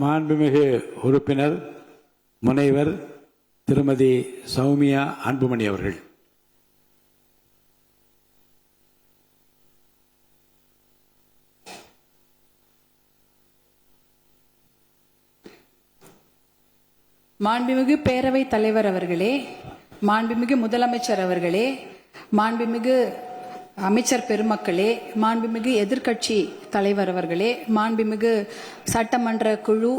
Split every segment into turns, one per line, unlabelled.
மாண்புமிகு உறுப்பினர் முனைவர் திருமதி சௌமியா அன்புமணி அவர்கள்.
மாண்புமிகு பேரவைத் தலைவர் அவர்களே, மாண்புமிகு முதலமைச்சர் அவர்களே, மாண்புமிகு அமைச்சர் பெருமக்களே, மாண்புமிகு எதிர்க்கட்சி தலைவர் அவர்களே, மாண்புமிகு சட்டமன்ற குழு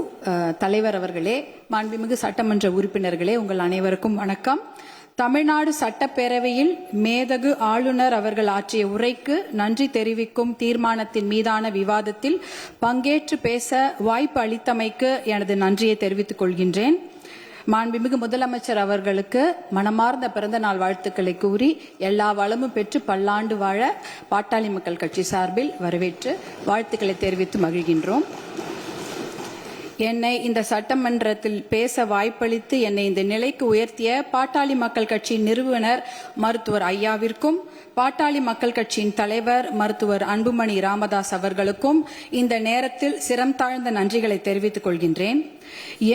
தலைவர் அவர்களே, மாண்புமிகு சட்டமன்ற உறுப்பினர்களே, உங்கள் அனைவருக்கும் வணக்கம். தமிழ்நாடு சட்டப்பேரவையில் மேதகு ஆளுநர் அவர்கள் ஆற்றிய உரைக்கு நன்றி தெரிவிக்கும் தீர்மானத்தின் மீதான விவாதத்தில் பங்கேற்று பேச வாய்ப்பு அளித்தமைக்கு எனது நன்றியை தெரிவித்துக் கொள்கின்றேன். மாண்புமிகு முதலமைச்சர் அவர்களுக்கு மனமார்ந்த பிறந்த நாள் வாழ்த்துக்களை கூறி எல்லா வளமும் பெற்று பல்லாண்டு வாழ பாட்டாளி மக்கள் கட்சி சார்பில் வரவேற்று வாழ்த்துக்களை தெரிவித்து மகிழ்கின்றோம். என்னை இந்த சட்டமன்றத்தில் பேச வாய்ப்பளித்து என்னை இந்த நிலைக்கு உயர்த்திய பாட்டாளி மக்கள் கட்சியின் நிறுவனர் மருத்துவர் ஐயாவிற்கும், பாட்டாளி மக்கள் கட்சியின் தலைவர் மருத்துவர் அன்புமணி ராமதாஸ் அவர்களுக்கும் இந்த நேரத்தில் சிரம் தாழ்ந்த நன்றிகளை தெரிவித்துக் கொள்கின்றேன்.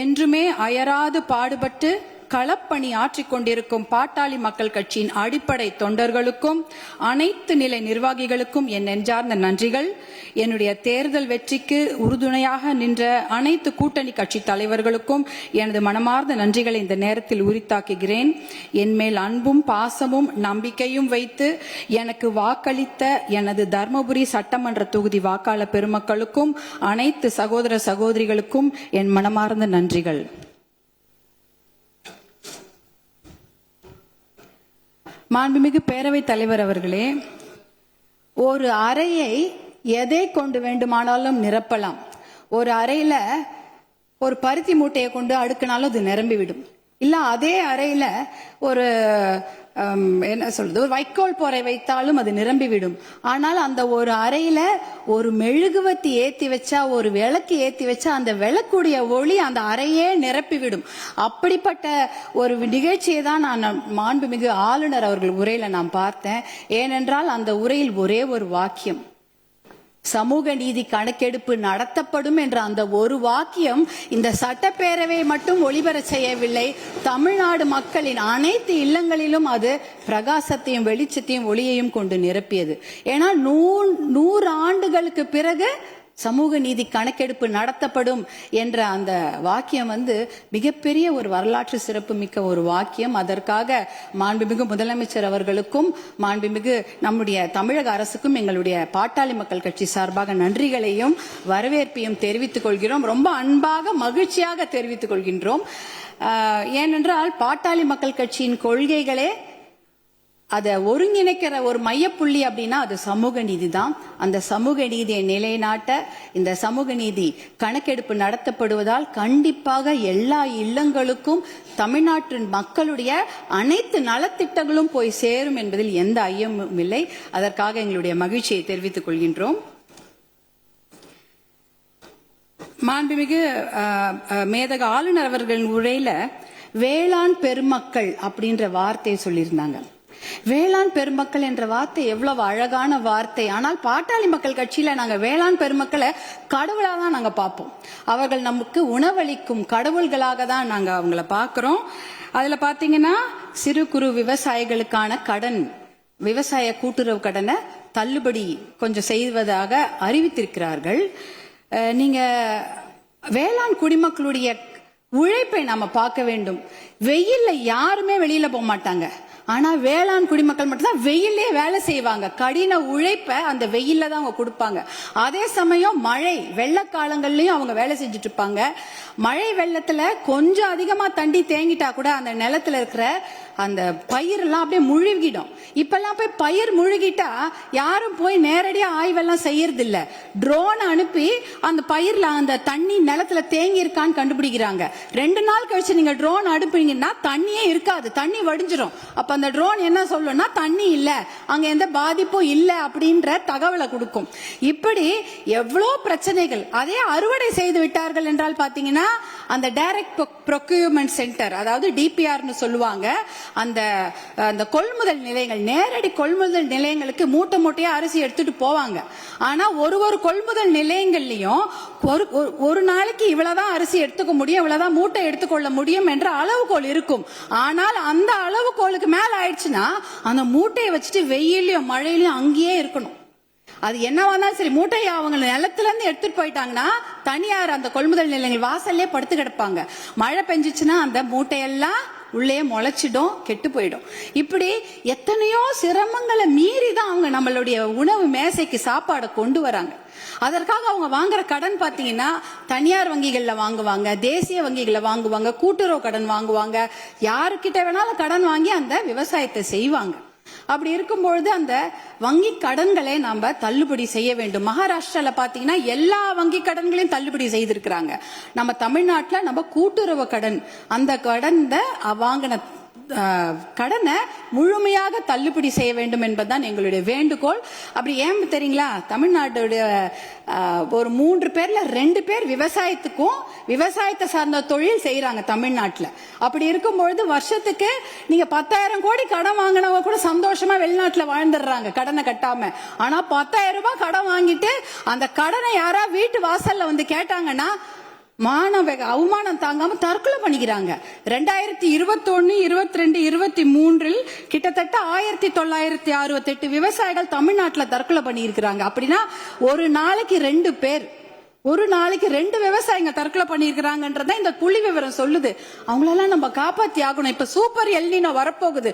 என்றுமே அயராது பாடுபட்டு களப்பணி ஆற்றிக் கொண்டிருக்கும் பாட்டாளி மக்கள் கட்சியின் அடிப்படை தொண்டர்களுக்கும் அனைத்து நிலை நிர்வாகிகளுக்கும் என் நெஞ்சார்ந்த நன்றிகள். என்னுடைய தேர்தல் வெற்றிக்கு உறுதுணையாக நின்ற அனைத்து கூட்டணி கட்சி தலைவர்களுக்கும் எனது மனமார்ந்த நன்றிகளை இந்த நேரத்தில் உரித்தாக்குகிறேன். என் மேல் அன்பும் பாசமும் நம்பிக்கையும் வைத்து எனக்கு வாக்களித்த எனது தர்மபுரி சட்டமன்ற தொகுதி வாக்காளர் பெருமக்களுக்கும் அனைத்து சகோதர சகோதரிகளுக்கும் என் மனமார்ந்த நன்றிகள். மாண்புமிகு பேரவைத் தலைவர் அவர்களே, ஒரு அறையை எதை கொண்டு வேண்டுமானாலும் நிரப்பலாம். ஒரு அறையில ஒரு பருத்தி மூட்டையை கொண்டு அடுக்கினாலும் அது நிரம்பிவிடும். இல்ல அதே அறையில ஒரு என்ன சொல்றது, ஒரு வைக்கோல் போரை வைத்தாலும் அது நிரம்பிவிடும். ஆனால் அந்த ஒரு அறையில ஒரு மெழுகுவத்தி ஏத்தி வச்சா, ஒரு விளக்கு ஏத்தி வச்சா அந்த விளக்குடைய ஒளி அந்த அறையே நிரப்பிவிடும். அப்படிப்பட்ட ஒரு நிகழ்ச்சியை தான் நான் மாண்புமிகு ஆளுநர் அவர்கள் உரையில நான் பார்த்தேன். ஏனென்றால் அந்த உரையில் ஒரே ஒரு வாக்கியம், சமூக நீதி கணக்கெடுப்பு நடத்தப்படும் என்ற அந்த ஒரு வாக்கியம் இந்த சட்டப்பேரவையை மட்டும் ஒளிபர செய்யவில்லை, தமிழ்நாடு மக்களின் அனைத்து இல்லங்களிலும் அது பிரகாசத்தையும் வெளிச்சத்தையும் ஒளியையும் கொண்டு நிரப்பியது. ஏன்னா 100 ஆண்டுகளுக்கு பிறகு சமூக நீதி கணக்கெடுப்பு நடத்தப்படும் என்ற அந்த வாக்கியம் மிகப்பெரிய ஒரு வரலாற்று சிறப்பு மிக்க ஒரு வாக்கியம். அதற்காக மாண்புமிகு முதலமைச்சர் அவர்களுக்கும் மாண்புமிகு நம்முடைய தமிழக அரசுக்கும் எங்களுடைய பாட்டாளி மக்கள் கட்சி சார்பாக நன்றிகளையும் வரவேற்பையும் தெரிவித்துக் கொள்கிறோம். ரொம்ப அன்பாக மகிழ்ச்சியாக தெரிவித்துக் கொள்கின்றோம். ஏனென்றால் பாட்டாளி மக்கள் கட்சியின் கொள்கைகளே அதை ஒருங்கிணைக்கிற ஒரு மையப்புள்ளி அப்படின்னா அது சமூக நீதி தான். அந்த சமூக நீதியை நிலைநாட்ட இந்த சமூக நீதி கணக்கெடுப்பு நடத்தப்படுவதால் கண்டிப்பாக எல்லா இல்லங்களுக்கும் தமிழ்நாட்டின் மக்களுடைய அனைத்து நலத்திட்டங்களும் போய் சேரும் என்பதில் எந்த ஐயமும் இல்லை. அதற்காக எங்களுடைய மகிழ்ச்சியை தெரிவித்துக் கொள்கின்றோம். மாண்புமிகு மேதக ஆளுநர் அவர்களின் உரையில வேளாண் பெருமக்கள் அப்படின்ற வார்த்தையை சொல்லியிருந்தாங்க. வேளாண் பெருமக்கள் என்ற வார்த்தை எவ்வளவு அழகான வார்த்தை. ஆனால் பாட்டாளி மக்கள் கட்சியில நாங்க வேளாண் பெருமக்களை கடவுளா தான் நாங்க பார்ப்போம். அவர்கள் நமக்கு உணவளிக்கும் கடவுள்களாக தான் நாங்க அவங்கள பார்க்கிறோம். அதுல பாத்தீங்கன்னா சிறு குறு விவசாயிகளுக்கான கடன், விவசாய கூட்டுறவு கடனை தள்ளுபடி கொஞ்சம் செய்வதாக அறிவித்திருக்கிறார்கள். நீங்க வேளாண் குடிமக்களுடைய உழைப்பை நாம பார்க்க வேண்டும். வெயில்ல யாருமே வெளியில போக மாட்டாங்க. ஆனா வேளாண் குடிமக்கள் மட்டும்தான் வெயிலே வேலை செய்வாங்க. கடின உழைப்ப அந்த வெயில்ல தான் அவங்க கொடுப்பாங்க. அதே சமயம் மழை வெள்ள காலங்கள்லயும் அவங்க வேலை செஞ்சுட்டு இருப்பாங்க. மழை வெள்ளத்துல கொஞ்சம் அதிகமா தண்ணி தேங்கிட்டா கூட அந்த நிலத்துல இருக்கிற அந்த பயிர் எல்லாம் அப்படியே முழுகிடும். இப்பெல்லாம் போய் பயிர் முழுகிட்டா யாரும் போய் நேரடியா ஆய்வெல்லாம் செய்யறது இல்ல. ட்ரோன் அனுப்பி அந்த பயிர்ல அந்த தண்ணி நிலத்துல தேங்கி இருக்கான்னு கண்டுபிடிக்கிறாங்க. 2 நாள் கழிச்சு நீங்க ட்ரோன் அனுப்புனீங்கன்னா தண்ணியே இருக்காது, தண்ணி வடிஞ்சிரும். அப்ப அந்த ட்ரோன் என்ன சொல்லும்னா தண்ணி இல்ல, அங்க எந்த பாதிப்பும் இல்ல அப்படின்ற தகவலை கொடுக்கும். இப்படி எவ்வளவு பிரச்சனைகள். அதே அறுவடை செய்து விட்டார்கள் என்றால் பாத்தீங்கன்னா அந்த டைரக்ட் ப்ரொக்யூர்மெண்ட் சென்டர், அதாவது டிபிஆர்னு சொல்லுவாங்க, அந்த கொள்முதல் நிலையங்கள், நேரடி கொள்முதல் நிலையங்களுக்கு மூட்டை மூட்டையா அரிசி எடுத்துட்டு போவாங்க. ஆனா ஒரு கொள்முதல் நிலையங்கள்லயும் ஒரு நாளைக்கு இவ்வளவுதான் அரிசி எடுத்துக்க முடியும், இவ்வளவுதான் மூட்டை எடுத்துக்கொள்ள முடியும் என்ற அளவுகோல் இருக்கும். ஆனால் அந்த அளவுகோலுக்கு மேல ஆயிடுச்சுன்னா அந்த மூட்டையை வச்சுட்டு வெயிலையும் மழையிலையும் அங்கேயே இருக்கணும். அது என்னவானாலும் சரி, மூட்டையை அவங்க நிலத்துல இருந்து எடுத்துட்டு போயிட்டாங்கன்னா தனியார் அந்த கொள்முதல் நிலையங்கள் வாசல்லே படுத்து கிடப்பாங்க. மழை பெஞ்சிச்சுன்னா அந்த மூட்டையெல்லாம் உள்ளே முளைச்சிடும், கெட்டு போயிடும். இப்படி எத்தனையோ சிரமங்களை மீறி தான் அவங்க நம்மளுடைய உணவு மேசைக்கு சாப்பாடை கொண்டு வராங்க. அதற்காக அவங்க வாங்குற கடன் பாத்தீங்கன்னா தனியார் வங்கிகள்ல வாங்குவாங்க, தேசிய வங்கிகள்ல வாங்குவாங்க, கூட்டுறவு கடன் வாங்குவாங்க, யாருக்கிட்ட வேணாலும் கடன் வாங்கி அந்த விவசாயத்தை செய்வாங்க. அப்படி இருக்கும்பொழுது அந்த வங்கி கடன்களை நாம தள்ளுபடி செய்ய வேண்டும். மகாராஷ்டிரால பாத்தீங்கன்னா எல்லா வங்கி கடன்களையும் தள்ளுபடி செய்திருக்கிறாங்க. நம்ம தமிழ்நாட்டுல நம்ம கூட்டுறவு கடன், அந்த கடன் வாங்கின கடனை முழுமையாக தள்ளுபடி செய்ய வேண்டும் என்பதுதான் எங்களுடைய வேண்டுகோள். அப்படி ஏன் தெரியுங்களா, தமிழ்நாட்டுடைய ஒரு 3 பேர்ல 2 பேர் விவசாயத்துக்கும் விவசாயத்தை சார்ந்த தொழில் செய்யறாங்க தமிழ்நாட்டுல. அப்படி இருக்கும்பொழுது வருஷத்துக்கு நீங்க 10,000 கோடி கடன் வாங்கினவங்க கூட சந்தோஷமா வெளிநாட்டுல வாழ்ந்துடுறாங்க கடனை கட்டாம. ஆனா 10,000 ரூபாய் கடன் வாங்கிட்டு அந்த கடனை யாரா வீட்டு வாசல்ல வந்து கேட்டாங்கன்னா அவமானம் தாங்காம தற்கொலை பண்ணிக்கிறாங்க. 2021, 22, 23 கிட்டத்தட்ட 1968 விவசாயிகள் தமிழ்நாட்டுல தற்கொலை பண்ணி இருக்கிறாங்க. அப்படின்னா ஒரு நாளைக்கு 2 பேர், ஒரு நாளைக்கு 2 விவசாயிங்க தற்கொலை பண்ணிருக்கிறாங்கன்றத இந்த புள்ளி விவரம் சொல்லுது. அவங்களெல்லாம் நம்ம காப்பாத்தி ஆகணும். இப்ப சூப்பர் எல்னினோ வரப்போகுது.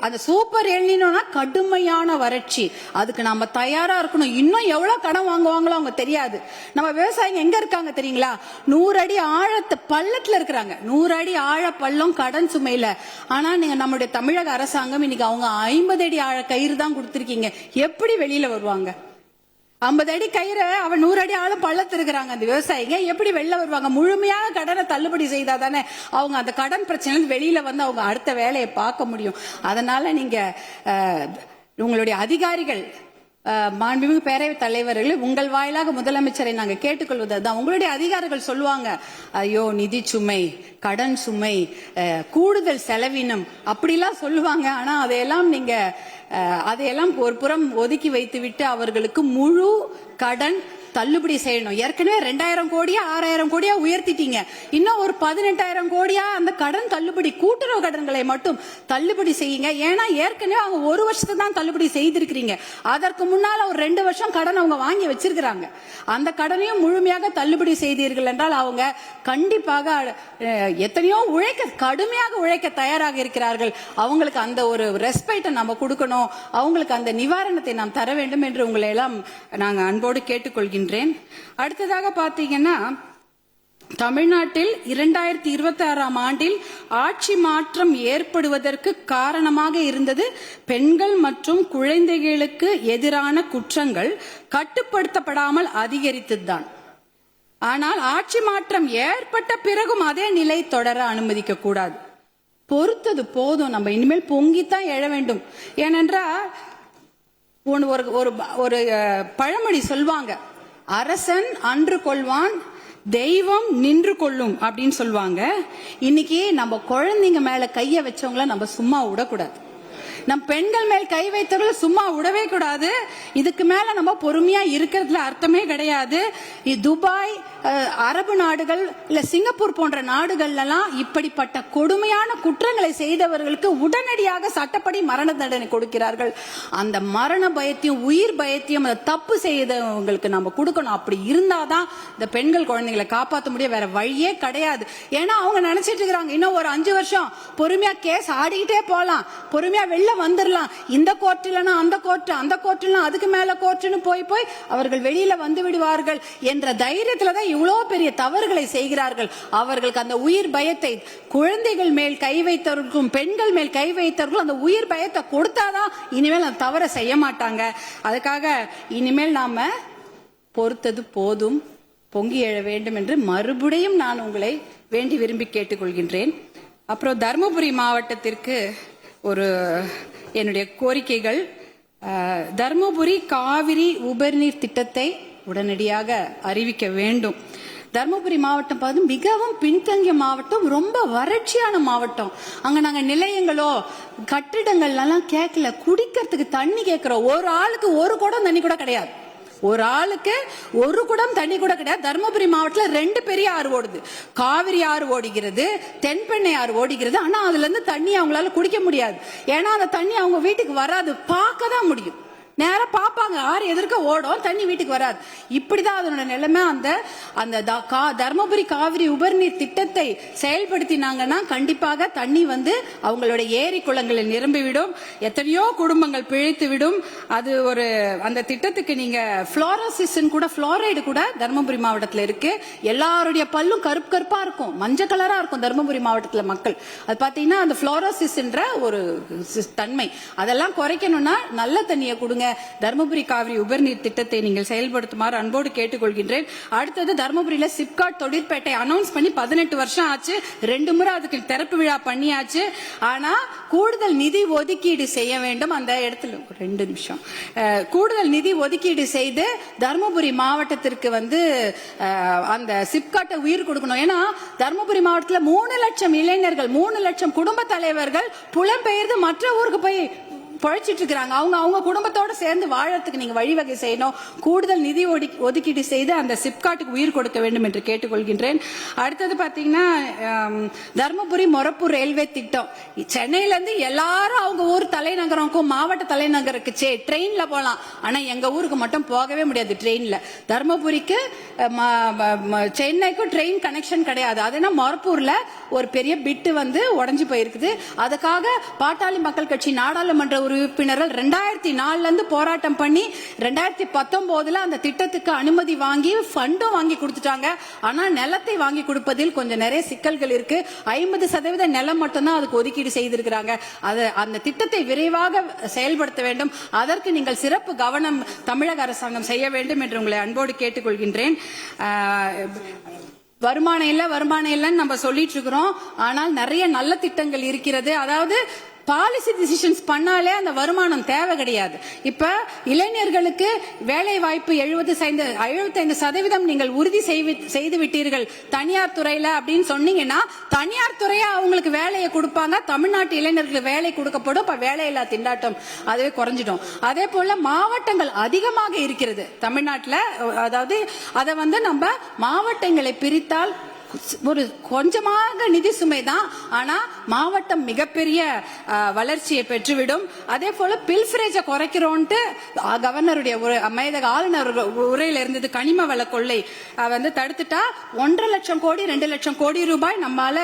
அந்த சூப்பர் எல்னினோனா கடுமையான வறட்சி, அதுக்கு நாம தயாரா இருக்கணும். இன்னும் எவ்வளவு கடன் வாங்குவாங்களோ அவங்க தெரியாது. நம்ம விவசாயிங்க எங்க இருக்காங்க தெரியுங்களா, 100 அடி ஆழத்து பள்ளத்துல இருக்கிறாங்க. 100 அடி ஆழ பள்ளம் கடன் சுமையில. ஆனா நீங்க நம்முடைய தமிழக அரசாங்கம் இன்னைக்கு அவங்க 50 அடி ஆழ கயிறு தான் கொடுத்திருக்கீங்க. எப்படி வெளியில வருவாங்க? 50 அடி கயிறை அவன் 100 அடி ஆளும் பள்ளத்து இருக்கிறாங்க. அந்த விவசாயிங்க எப்படி வெளில வருவாங்க? முழுமையாக கடனை தள்ளுபடி செய்தா தானே அவங்க அந்த கடன் பிரச்சனை வெளியில வந்து அவங்க அடுத்த வேலையை பார்க்க முடியும். அதனால நீங்க உங்களுடைய அதிகாரிகள், மாண்புமிகு பேரவைத் தலைவர்கள், உங்கள் வாயிலாக முதலமைச்சரை நாங்க கேட்டுக்கொள்வது தான், உங்களுடைய அதிகாரிகள் சொல்லுவாங்க, ஐயோ நிதி சுமை, கடன் சுமை, கூடுதல் செலவினம் அப்படிலாம் சொல்லுவாங்க. ஆனா அதையெல்லாம் ஒரு புறம் ஒதுக்கி வைத்து விட்டு அவர்களுக்கு முழு கடன் தள்ளுபடி செய்யணும். ஏற்கனவே 2000 கோடியா 6000 கோடியா உயர்த்திட்டீங்க. இன்னும் ஒரு 18,000 கோடியா அந்த கடன் தள்ளுபடி, கூட்டுறவு கடன்களை மட்டும் தள்ளுபடி செய்யுங்க. ஏன்னா ஏற்கனவே அவங்க 1 வருஷத்தை தான் தள்ளுபடி செய்திருக்கிறீங்க. அதற்கு முன்னால ஒரு 2 வருஷம் கடன் அவங்க வாங்கி வச்சிருக்கிறாங்க. அந்த கடனையும் முழுமையாக தள்ளுபடி செய்தீர்கள் என்றால் அவங்க கண்டிப்பாக எத்தனையோ கடுமையாக உழைக்க தயாராக இருக்கிறார்கள். அவங்களுக்கு அந்த ஒரு ரெஸ்பெக்டை நம்ம கொடுக்கணும், அவங்களுக்கு அந்த நிவாரணத்தை நாம் தர வேண்டும் என்று உங்களை எல்லாம் நாங்க அன்போடு கேட்டுக்கொள்கிறோம். அடுத்ததாக பாத்தீங்கன்னா, தமிழ்நாட்டில் 2026ஆம் ஆண்டில் ஆட்சி மாற்றம் ஏற்படுவதற்கு காரணமாக இருந்தது பெண்கள் மற்றும் குழந்தைகளுக்கு எதிரான குற்றங்கள் கட்டுப்படுத்தப்படாமல் அதிகரித்ததுதான். ஆனால் ஆட்சி மாற்றம் ஏற்பட்ட பிறகும் அதே நிலை தொடர அனுமதிக்க கூடாது. பொறுத்தது போதும், நம்ம இனிமேல் பொங்கித்தான் எழ வேண்டும். ஏனென்றால் ஒரு பழமொழி சொல்வாங்க, அரசன் அன்று கொள்வான், தெய்வம் நின்று கொள்ளும் அப்படின்னு சொல்லுவாங்க. இன்னைக்கு நம்ம குழந்தைங்க மேல கைய வச்சவங்கள நம்ம சும்மா விடக்கூடாது. நம் பெண்கள் மேல் கை வைத்தவர்கள் சும்மா விடவே கூடாது. இதுக்கு மேல நம்ம பொறுமையா இருக்கிறதுல அர்த்தமே கிடையாது. துபாய், அரபு நாடுகள், இல்ல சிங்கப்பூர் போன்ற நாடுகள்லாம் இப்படிப்பட்ட கொடுமையான குற்றங்களை செய்தவர்களுக்கு உடனடியாக சட்டப்படி மரண தண்டனை கொடுக்கிறார்கள். அந்த மரண பயத்தையும் உயிர் பயத்தையும் அந்த தப்பு செய்தவங்களுக்கு நம்ம கொடுக்கணும். அப்படி இருந்தாதான் இந்த பெண்கள் குழந்தைகளை காப்பாற்ற முடியும். வேற வழியே கிடையாது. ஏன்னா அவங்க நினைச்சிட்டு இருக்கிறாங்க, இன்னும் ஒரு 5 வருஷம் பொறுமையா கேஸ் ஆடிக்கிட்டே போலாம், பொறுமையா வெளில வந்துடலாம், இந்த கோர்ட் இல்லைன்னா அந்த கோர்ட், அந்த கோர்ட் இல்லைன்னா அதுக்கு மேல கோர்ட்னு போய் அவர்கள் வெளியில வந்து விடுவார்கள் என்ற தைரியத்துலதான் இவ்வளவு பெரிய தவறுகளை செய்கிறார்கள். அவர்களுக்கு அந்த உயிர் பயத்தை, குழந்தைகள் மேல் கை வைத்தவர்களுக்கும் பெண்கள் மேல் கை வைத்தவர்களும் அந்த உயிர் பயத்தை கொடுத்தாதான் இனிமேல் அந்த தவறை செய்ய மாட்டாங்க. அதுக்காக இனிமேல் நாம பொறுத்தது போதும், பொங்கி எழ வேண்டும் என்று மறுபடியும் நான் உங்களை வேண்டி விரும்பி கேட்டுக்கொள்கின்றேன். அப்புறம் தருமபுரி மாவட்டத்திற்கு ஒரு என்னுடைய கோரிக்கைகள், தருமபுரி காவிரி உபரிநீர் திட்டத்தை உடனடியாக அறிவிக்க வேண்டும். தருமபுரி மாவட்டம் பார்த்து மிகவும் பின்தங்கிய மாவட்டம், ரொம்ப வறட்சியான மாவட்டம். அங்க நாங்க நிலையங்களோ கட்டிடங்கள்லாம் கேட்கல, குடிக்கிறதுக்கு தண்ணி கேட்கிறோம். ஒரு ஆளுக்கு ஒரு குடம் தண்ணி கூட கிடையாது. ஒரு ஆளுக்கு ஒரு குடம் தண்ணி கூட கிடையாது. தருமபுரி மாவட்டத்தில் 2 பெரிய ஆறு ஓடுது. காவிரி ஆறு ஓடுகிறது, தென்பெண்ணை ஆறு ஓடுகிறது. ஆனா அதுல இருந்து தண்ணி அவங்களால குடிக்க முடியாது. ஏன்னா அந்த தண்ணி அவங்க வீட்டுக்கு வராது, பார்க்க தான் முடியும். நேரம் பார்ப்பாங்க, ஆறு எதிர்க்க ஓடும், தண்ணி வீட்டுக்கு வராது. இப்படிதான் அதனோட நிலைமை. அந்த தர்மபுரி காவிரி உபரிநீர் திட்டத்தை செயல்படுத்தினாங்கன்னா கண்டிப்பாக தண்ணி வந்து அவங்களோட ஏரி குளங்களில் நிரம்பிவிடும், எத்தனையோ குடும்பங்கள் பிழைத்து விடும். அது ஒரு அந்த திட்டத்துக்கு நீங்க புளோரோசிஸ் கூட, புளோரைடு கூட தர்மபுரி மாவட்டத்தில் இருக்கு. எல்லாருடைய பல்லும் கருப்பு கருப்பா இருக்கும், மஞ்சள் கலரா இருக்கும் தர்மபுரி மாவட்டத்தில் மக்கள். அது பாத்தீங்கன்னா அந்த புளோரோசிஸ் ஒரு தன்மை, அதெல்லாம் குறைக்கணும்னா நல்ல தண்ணியை கொடுங்க. தர்மபுரி காவிரி உபரிநீர் திட்டத்தை நீங்கள் செயல்படுத்துமாறு அன்போடு கேட்டுக்கொள்கின்றேன். அடுத்தது தர்மபுரியில சிப்காட் தொழிற்பேட்டை அனௌன்ஸ் பண்ணி 18 வருஷம் ஆச்சு. 2 முறை அதுக்கு திறப்பு விழா பண்ணியாச்சு. ஆனா கூடுதல் நிதி ஒதுக்கீடு செய்ய வேண்டும். அந்த இடத்துல 2 நிமிஷம் கூடுதல் நிதி ஒதுக்கீடு செய்து தர்மபுரி மாவட்டத்திற்கு வந்து அந்த சிப்காட்டை உயிர் கொடுக்கணும். ஏன்னா தர்மபுரி மாவட்டத்தில் 3 லட்சம் இளைஞர்கள், 3 லட்சம் குடும்ப தலைவர்கள் புலம்பெயர்ந்து மற்ற ஊருக்கு போய் பழைச்சிட்டு இருக்கிறாங்க. அவங்க குடும்பத்தோட சேர்ந்து வாழறதுக்கு நீங்க வழிவகை செய்யணும். கூடுதல் நிதி ஒதுக்கீடு செய்து அந்த சிப்காட்டுக்கு உயிர் கொடுக்க வேண்டும் என்று கேட்டுக்கொள்கின்றேன். அடுத்தது பாத்தீங்கன்னா தர்மபுரி மொரப்பூர் ரயில்வே திட்டம். சென்னையில இருந்து எல்லாரும் அவங்க ஊர் தலைநகருக்கும் மாவட்ட தலைநகருக்கு ட்ரெயின்ல போலாம். ஆனா எங்க ஊருக்கு மட்டும் போகவே முடியாது ட்ரெயின்ல. தர்மபுரிக்கு சென்னைக்கும் ட்ரெயின் கனெக்ஷன் கிடையாது. அதுனா மொரப்பூர்ல ஒரு பெரிய பிட்டு வந்து உடைஞ்சு போயிருக்குது. அதுக்காக பாட்டாளி மக்கள் கட்சி நாடாளுமன்ற உறுப்பினர்கள் 2004 இருந்து போராட்டம் பண்ணி 2019 அந்த திட்டத்துக்கு அனுமதி வாங்கி ஃபண்டும் வாங்கி கொடுத்துட்டாங்க. ஆனா நிலத்தை வாங்கி கொடுப்பதில் கொஞ்சம் நிறைய சிக்கல்கள் இருக்கு. 50% நிலம் மட்டும்தான் அதுக்கு ஒதுக்கீடு செய்திருக்கிறாங்க. அந்த திட்டத்தை விரைவாக செயல்படுத்த வேண்டும். அதற்கு நீங்கள் சிறப்பு கவனம் தமிழக அரசாங்கம் செய்ய வேண்டும் என்று உங்களை அன்போடு கேட்டுக்கொள்கின்றேன். வருமானம் இல்ல நம்ம சொல்லிட்டு இருக்கிறோம். ஆனால் நிறைய நல்ல திட்டங்கள் இருக்கிறது. அதாவது பாலிசி டிசிஷன்ஸ் பண்ணாலே அந்த வருமானம் தேவை கிடையாது. இப்ப இளைஞர்களுக்கு வேலை வாய்ப்பு 75% நீங்கள் உறுதி செய்து விட்டீர்கள் தனியார் துறையில அப்படின்னு சொன்னீங்கன்னா, தனியார் துறையா அவங்களுக்கு வேலையை கொடுப்பாங்க. தமிழ்நாட்டு இளைஞர்களுக்கு வேலை கொடுக்கப்படும். இப்ப வேலையில்லா திண்டாட்டம் அதுவே குறைஞ்சிடும். அதே போல மாவட்டங்கள் அதிகமாக இருக்கிறது தமிழ்நாட்டில். அதாவது அதை வந்து நம்ம மாவட்டங்களை பிரித்தால் ஒரு கொஞ்சமாக நிதி சுமை தான். ஆனா மாவட்டம் மிகப்பெரிய வளர்ச்சியை பெற்றுவிடும். அதே போல பில்ஃபரேஜை குறைக்கிறோன்ட்டு கவர்னருடைய அமேதக ஆளுநர் உரையில இருந்தது. கனிம வள கொள்ளை வந்து தடுத்துட்டா 1.5 லட்சம் கோடி 2 லட்சம் கோடி ரூபாய் நம்மால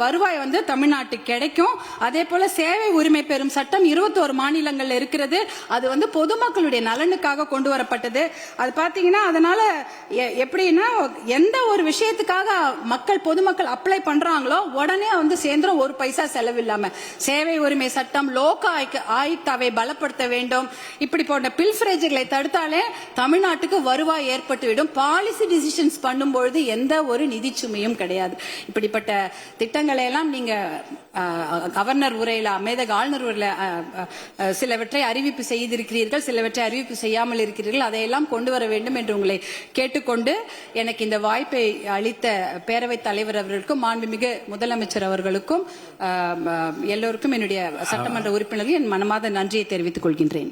வருவாய் வந்து தமிழ்நாட்டுக்கு கிடைக்கும். அதே போல சேவை உரிமை பெறும் சட்டம் 21 மாநிலங்கள்ல இருக்கிறது. அது வந்து பொதுமக்களுடைய நலனுக்காக கொண்டு வரப்பட்டது. அது பாத்தீங்கன்னா அதனால எப்படின்னா எந்த ஒரு விஷயத்துக்காக பொதுமக்கள் அப்ளை பண்றாங்களோ உடனே வந்து சேர்ந்துரும், ஒரு பைசா செலவில்லாம. சேவை உரிமை சட்டம், லோக ஆயுக்தாவை பலப்படுத்த வேண்டும். இப்படி போன்ற பில்ஃபரேஜ்களை தடுத்தாலே தமிழ்நாட்டுக்கு வருவாய் ஏற்பட்டுவிடும். பாலிசி டிசிஷன்ஸ் பண்ணும்பொழுது எந்த ஒரு நிதி சுமையும் கிடையாது. இப்படிப்பட்ட திட்டங்களை எல்லாம் நீங்க கவர்னர் உரையில, அமேதக ஆளுநர் உரையில சிலவற்றை அறிவிப்பு செய்திருக்கிறீர்கள், சிலவற்றை அறிவிப்பு செய்யாமல் இருக்கிறீர்கள். அதையெல்லாம் கொண்டு வர வேண்டும் என்று உங்களை கேட்டுக்கொண்டு எனக்கு இந்த வாய்ப்பை அளித்த பேரவைத் தலைவர் அவர்களுக்கும் மாண்புமிகு முதலமைச்சர் அவர்களுக்கும் எல்லோருக்கும் என்னுடைய சட்டமன்ற உறுப்பினர்கள் என் மனமார்ந்த நன்றியை தெரிவித்துக் கொள்கின்றேன்.